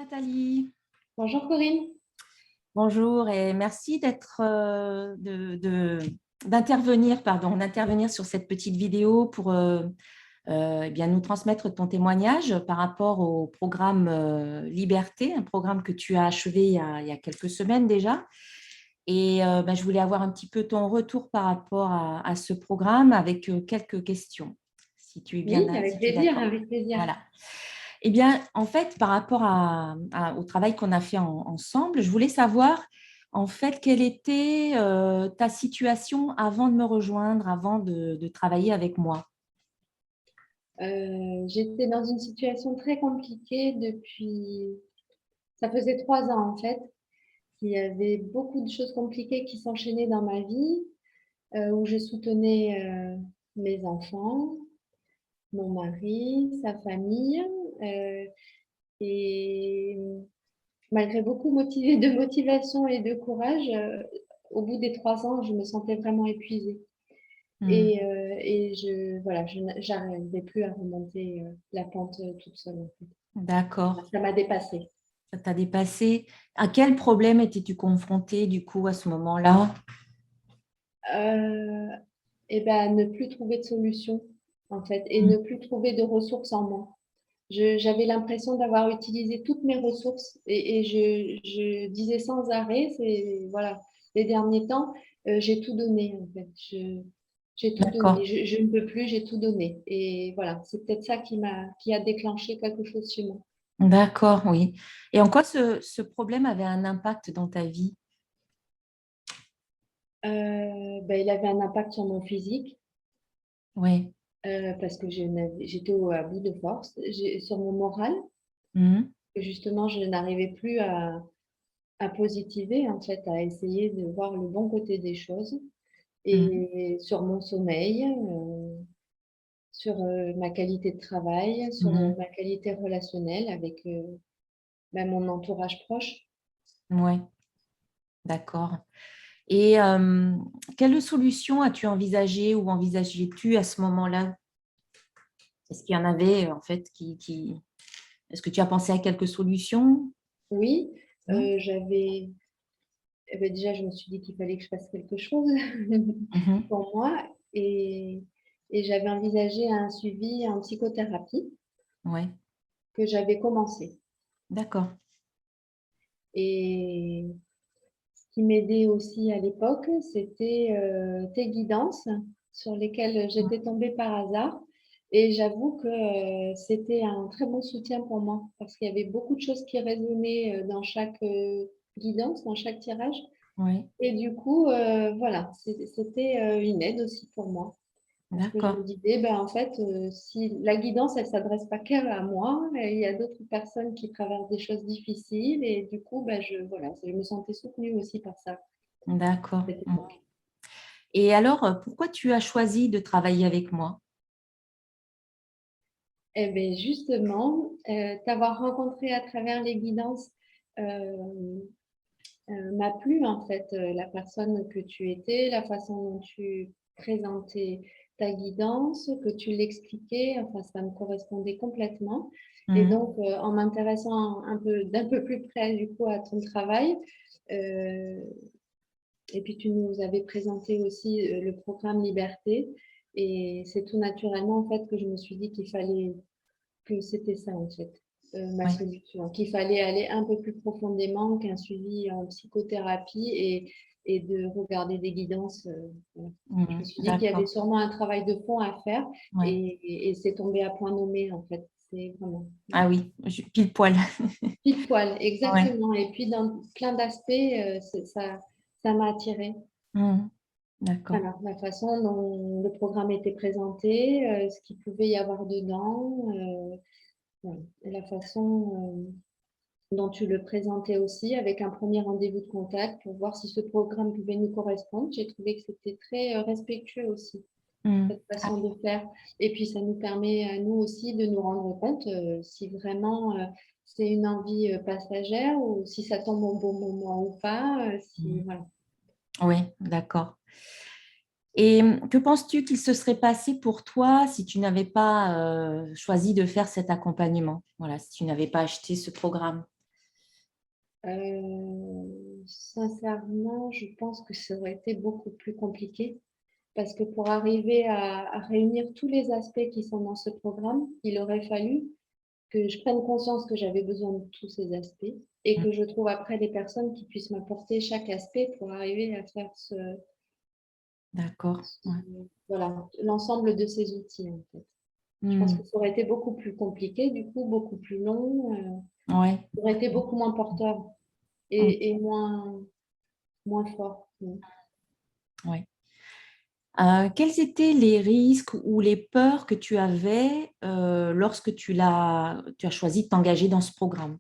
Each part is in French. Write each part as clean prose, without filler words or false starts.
Nathalie. Bonjour Corinne. Bonjour et merci d'intervenir sur cette petite vidéo pour eh bien, nous transmettre ton témoignage par rapport au programme Liberté, un programme que tu as achevé il y a quelques semaines déjà. Et je voulais avoir un petit peu ton retour par rapport à ce programme avec quelques questions, si tu es bien Oui, avec si tu es plaisir, d'accord. avec plaisir. Voilà. Eh bien, en fait, par rapport au travail qu'on a fait ensemble, je voulais savoir, en fait, quelle était ta situation avant de me rejoindre, avant de travailler avec moi. J'étais dans une situation très compliquée ça faisait 3 ans en fait. Il y avait beaucoup de choses compliquées qui s'enchaînaient dans ma vie, où je soutenais mes enfants, mon mari, sa famille, euh, et malgré beaucoup de motivation et de courage, au bout des 3 ans, je me sentais vraiment épuisée. Hmm. Et je n'arrivais plus à remonter la pente toute seule, en fait. D'accord. Ça m'a dépassée. Ça t'a dépassé. À quel problème étais-tu confrontée, du coup, à ce moment-là? Euh, et ben, ne plus trouver de solution, en fait, et Hmm. ne plus trouver de ressources en moi. J'avais l'impression d'avoir utilisé toutes mes ressources et je disais sans arrêt, voilà, les derniers temps, j'ai tout donné, en fait. J'ai tout donné. D'accord. Je ne peux plus, j'ai tout donné. Et voilà, c'est peut-être ça qui a déclenché quelque chose chez moi. D'accord, oui. Et en quoi ce problème avait un impact dans ta vie? Il avait un impact sur mon physique Oui. parce que j'étais à bout de force, sur mon moral. Hmm. Justement, je n'arrivais plus à positiver, en fait, à essayer de voir le bon côté des choses. Hmm. Et sur mon sommeil, sur ma qualité de travail, sur Hmm. ma qualité relationnelle avec mon entourage proche. Oui, d'accord. Et quelle solution as-tu envisagé ou envisageais-tu à ce moment-là? Est-ce qu'il y en avait en fait Est-ce que tu as pensé à quelques solutions? Oui, Mhm. j'avais déjà, je me suis dit qu'il fallait que je fasse quelque chose Mhm. pour moi et j'avais envisagé un suivi en psychothérapie Ouais, que j'avais commencé. d'accord. Et ce qui m'aidait aussi à l'époque, c'était tes guidances sur lesquelles j'étais tombée par hasard. Et j'avoue que c'était un très bon soutien pour moi parce qu'il y avait beaucoup de choses qui résonnaient dans chaque guidance, dans chaque tirage. Oui, Et du coup, voilà, c'était une aide aussi pour moi. Parce que je me d'accord. disais, ben, en fait, si la guidance, elle ne s'adresse pas qu'à moi, il y a d'autres personnes qui traversent des choses difficiles. Et du coup, ben, voilà, je me sentais soutenue aussi par ça, à D'accord. cette Mm. époque. Et alors, pourquoi tu as choisi de travailler avec moi? Eh bien, justement, t'avoir rencontré à travers les guidances euh, m'a plu, en fait, la personne que tu étais, la façon dont tu présentais ta guidance, que tu l'expliquais, enfin, ça me correspondait complètement. Et Mhm. donc, en m'intéressant d'un peu plus près, du coup, à ton travail, euh, et puis tu nous avais présenté aussi le programme Liberté, et c'est tout naturellement, en fait, que je me suis dit que c'était ça, en fait, ma Oui. solution, qu'il fallait aller un peu plus profondément qu'un suivi en psychothérapie et de regarder des guidances. Voilà. Je me Mhm. suis dit qu'il y avait D'accord. sûrement un travail de fond à faire Ouais. et c'est tombé à point nommé, en fait. C'est vraiment Ah oui, pile poil. pile poil, Ouais. exactement. Et puis, dans plein d'aspects, ça m'a attirée. Mhm. D'accord. Alors, la façon dont le programme était présenté, ce qu'il pouvait y avoir dedans, voilà. Et la façon dont tu le présentais aussi, avec un premier rendez-vous de contact pour voir si ce programme pouvait nous correspondre. J'ai trouvé que c'était très respectueux aussi, Mhm. cette Ah façon oui. de faire. Et puis, ça nous permet à nous aussi de nous rendre compte si vraiment c'est une envie passagère ou si ça tombe au bon moment ou pas. Mhm. Voilà. Oui, d'accord. Et que penses-tu qu'il se serait passé pour toi si tu n'avais pas choisi de faire cet accompagnement? Voilà, si tu n'avais pas acheté ce programme. Sincèrement, je pense que ça aurait été beaucoup plus compliqué parce que pour arriver à réunir tous les aspects qui sont dans ce programme, il aurait fallu que je prenne conscience que j'avais besoin de tous ces aspects et Mm. que je trouve après des personnes qui puissent m'apporter chaque aspect pour arriver à faire D'accord. Ouais. voilà, l'ensemble de ces outils en fait. Je pense Mm. que ça aurait été beaucoup plus compliqué, du coup, beaucoup plus long, Ouais. ça aurait été beaucoup moins porteur Mm. et moins fort. Ouais. Quels étaient les risques ou les peurs que tu avais lorsque tu as choisi de t'engager dans ce programme,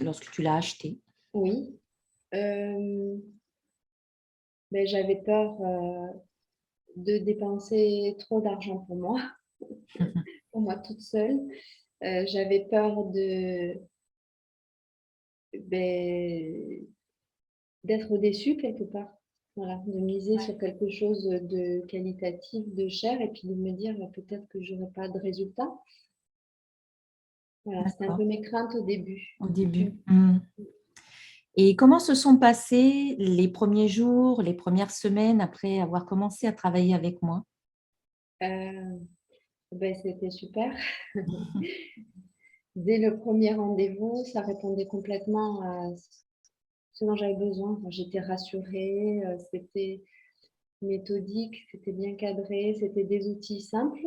lorsque tu l'as acheté? Oui, ben, j'avais peur de dépenser trop d'argent pour moi toute seule. J'avais peur ben, d'être déçue quelque part. Voilà, de miser sur quelque chose de qualitatif, de cher, et puis de me dire peut-être que je n'aurai pas de résultat. Voilà, c'était un D'accord, peu mes craintes au début. au début. Mm. Et comment se sont passés les premiers jours, les premières semaines après avoir commencé à travailler avec moi? Euh, ben, c'était super. Dès le premier rendez-vous, ça répondait complètement à ce dont j'avais besoin. Enfin, j'étais rassurée, c'était méthodique, c'était bien cadré, c'était des outils simples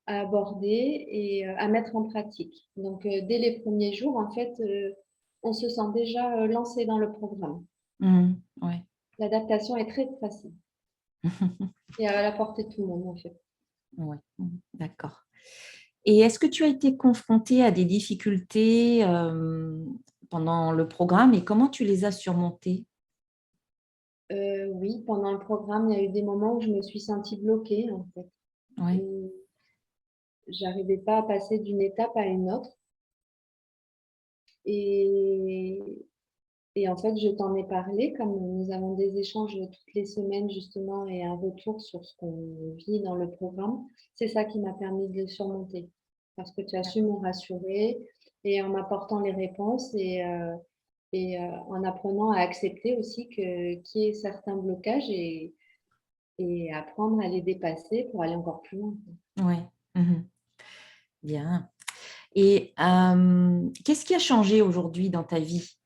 à aborder et à mettre en pratique. Donc, dès les premiers jours, en fait, on se sent déjà lancé dans le programme. Mm. Ouais. L'adaptation est très facile et à la portée de tout le monde, en fait. Ouais. Mm. D'accord. Et est-ce que tu as été confrontée à des difficultés pendant le programme et comment tu les as surmontées? Oui, pendant le programme, il y a eu des moments où je me suis sentie bloquée, en fait. Ouais. Où j'arrivais pas à passer d'une étape à une autre. Et, et en fait, je t'en ai parlé, comme nous avons des échanges toutes les semaines, justement, et un retour sur ce qu'on vit dans le programme. C'est ça qui m'a permis de le surmonter. Parce que tu as su me rassurer et en m'apportant les réponses et en apprenant à accepter aussi qu'il y ait certains blocages et apprendre à les dépasser pour aller encore plus loin. Ouais. Mhm. Bien. Et qu'est-ce qui a changé aujourd'hui dans ta vie?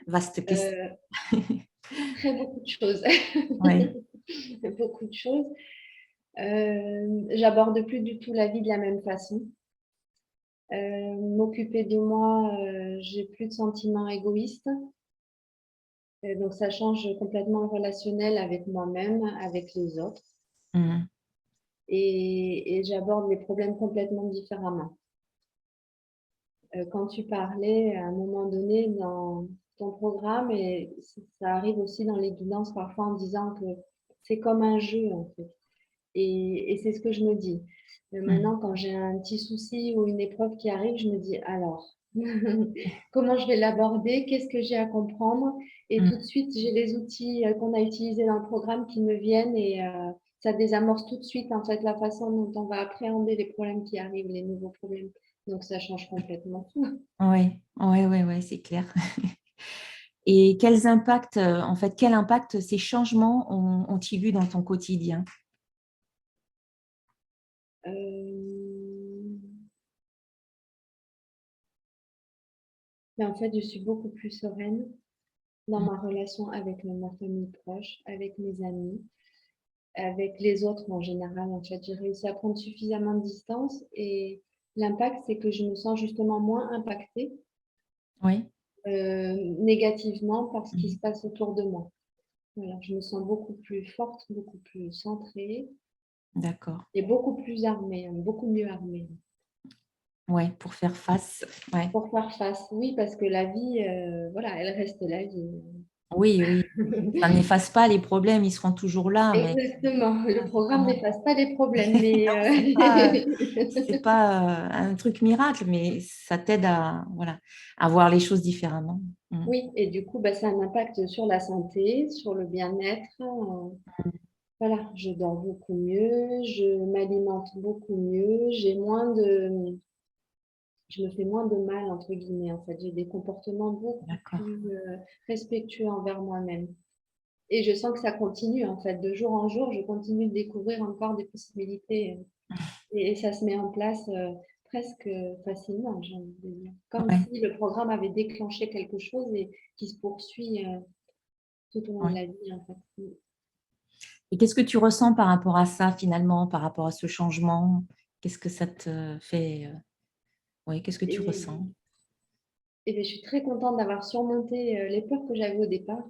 Vaste question. Euh, Très beaucoup de choses. Ouais. Beaucoup de choses. J'aborde plus du tout la vie de la même façon. M'occuper de moi, j'ai plus de sentiments égoïstes. Donc ça change complètement le relationnel avec moi-même, avec les autres. Mhm. Et j'aborde les problèmes complètement différemment. Quand tu parlais à un moment donné dans ton programme, et ça arrive aussi dans les guidances parfois en disant que c'est comme un jeu en fait. Et c'est ce que je me dis. Mhm. Maintenant, quand j'ai un petit souci ou une épreuve qui arrive, je me dis alors, comment je vais l'aborder? Qu'est-ce que j'ai à comprendre? Et tout de Mhm. suite, j'ai les outils qu'on a utilisés dans le programme qui me viennent et ça désamorce tout de suite en fait la façon dont on va appréhender les problèmes qui arrivent, les nouveaux problèmes. Donc ça change complètement tout. Ouais, ouais, ouais, ouais, c'est clair. Et quels impacts, en fait, quel impact ces changements ont-ils eu dans ton quotidien? Euh, Mais en fait, je suis beaucoup plus sereine dans Mhm. ma relation avec ma famille proche, avec mes amis, avec les autres en général. En fait, j'ai réussi à prendre suffisamment de distance et l'impact, c'est que je me sens justement moins impactée Oui. négativement par ce qui se Mhm. passe autour de moi. Voilà, je me sens beaucoup plus forte, beaucoup plus centrée D'accord. et beaucoup plus armée, beaucoup mieux armée. Ouais, pour faire face. Ouais. Pour faire face, oui, parce que la vie, voilà, elle reste la vie. Oui, oui. Ça n'efface pas les problèmes, ils seront toujours là, mais Exactement. Le c'est programme comment? n'efface pas les problèmes, mais Non, c'est pas un truc miracle, mais ça t'aide à, voilà, à voir les choses différemment. Mm. oui, et du coup, bah, ça a un impact sur la santé, sur le bien-être. Voilà, je dors beaucoup mieux, je m'alimente beaucoup mieux, j'ai moins je me fais moins de mal, entre guillemets, en fait. J'ai des comportements beaucoup D'accord. plus respectueux envers moi-même. Et je sens que ça continue, en fait. De jour en jour, je continue de découvrir encore des possibilités. Et ça se met en place presque facilement, j'ai envie de dire. Comme Ouais, si le programme avait déclenché quelque chose et qui se poursuit tout au long de ouais. la vie, en fait. Et qu'est-ce que tu ressens par rapport à ça, finalement, par rapport à ce changement? Qu'est-ce que ça te fait oui, qu'est-ce que tu Et, ressens? et bien, je suis très contente d'avoir surmonté les peurs que j'avais au départ.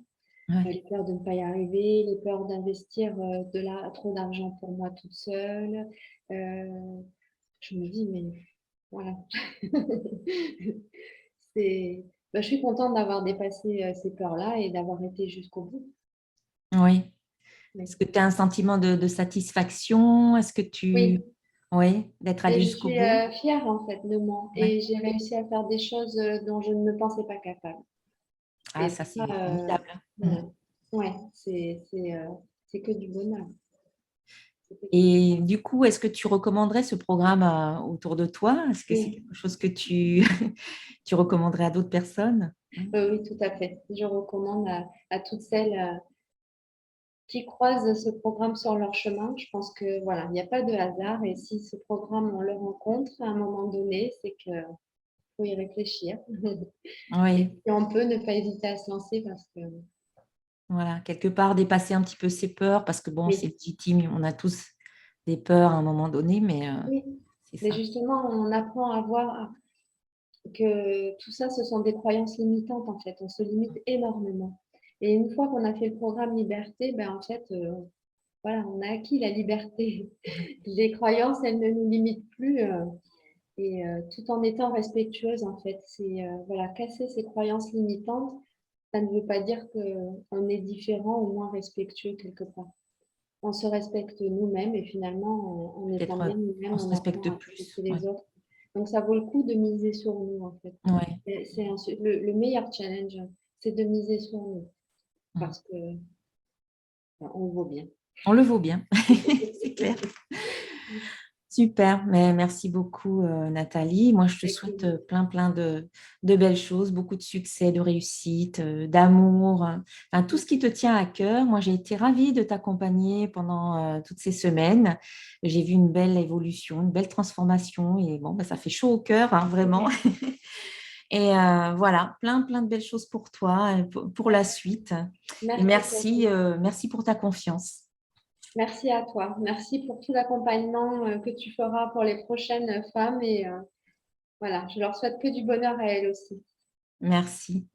Ouais, Les peurs de ne pas y arriver, les peurs d'investir trop d'argent pour moi toute seule. Euh, je me dis, mais voilà. Je suis contente d'avoir dépassé ces peurs-là et d'avoir été jusqu'au bout. oui. Oui. Est-ce que tu as un sentiment de satisfaction? Est-ce que Oui. tu oui, d'être allé Et je jusqu'au suis bout? fière en fait de moi. Ouais. Et j'ai réussi à faire des choses dont je ne me pensais pas capable. Ah Et ça, ça, c'est formidable. Mmh. ouais, ouais, c'est que du bonheur. C'est que du bonheur. Et du coup, est-ce que tu recommanderais ce programme autour de toi? Est-ce que c'est Oui, quelque chose que tu, tu recommanderais à d'autres personnes? oui, tout à fait. Je recommande à toutes celles qui croisent ce programme sur leur chemin. Je pense que voilà, il n'y a pas de hasard. Et si ce programme, on le rencontre à un moment donné, c'est qu'il faut y réfléchir. Et Oui, si on peut, ne pas hésiter à se lancer parce que voilà, quelque part dépasser un petit peu ses peurs parce que bon, c'est oui, légitime, on a tous des peurs à un moment donné, mais oui. c'est Mais ça. justement, on apprend à voir que tout ça, ce sont des croyances limitantes en fait. On se limite énormément. Et une fois qu'on a fait le programme liberté, ben en fait, voilà, on a acquis la liberté. Les croyances, elles ne nous limitent plus. Tout en étant respectueuse, en fait, c'est voilà, casser ces croyances limitantes. Ça ne veut pas dire qu'on est différent ou moins respectueux quelque part. On se respecte nous-mêmes et finalement, en étant bien Peut-être on nous-mêmes, se on apprend respecte à plus. respecter Ouais. les autres. Donc, ça vaut le coup de miser sur nous, en fait. Ouais. Le meilleur challenge, c'est de miser sur nous Mm. parce que ben, on vaut bien. On le vaut bien, c'est clair. Super, mais merci beaucoup Nathalie. Moi, je te Avec souhaite plaisir. plein de belles choses, beaucoup de succès, de réussite, d'amour, enfin, tout ce qui te tient à cœur. Moi, j'ai été ravie de t'accompagner pendant toutes ces semaines. J'ai vu une belle évolution, une belle transformation et bon, bah, ça fait chaud au cœur, hein, vraiment. Et voilà, plein de belles choses pour toi, pour la suite. Et Merci, merci, Cathy. merci pour ta confiance. Merci à toi. Merci pour tout l'accompagnement que tu feras pour les prochaines femmes. Et voilà, je leur souhaite que du bonheur à elles aussi. Merci.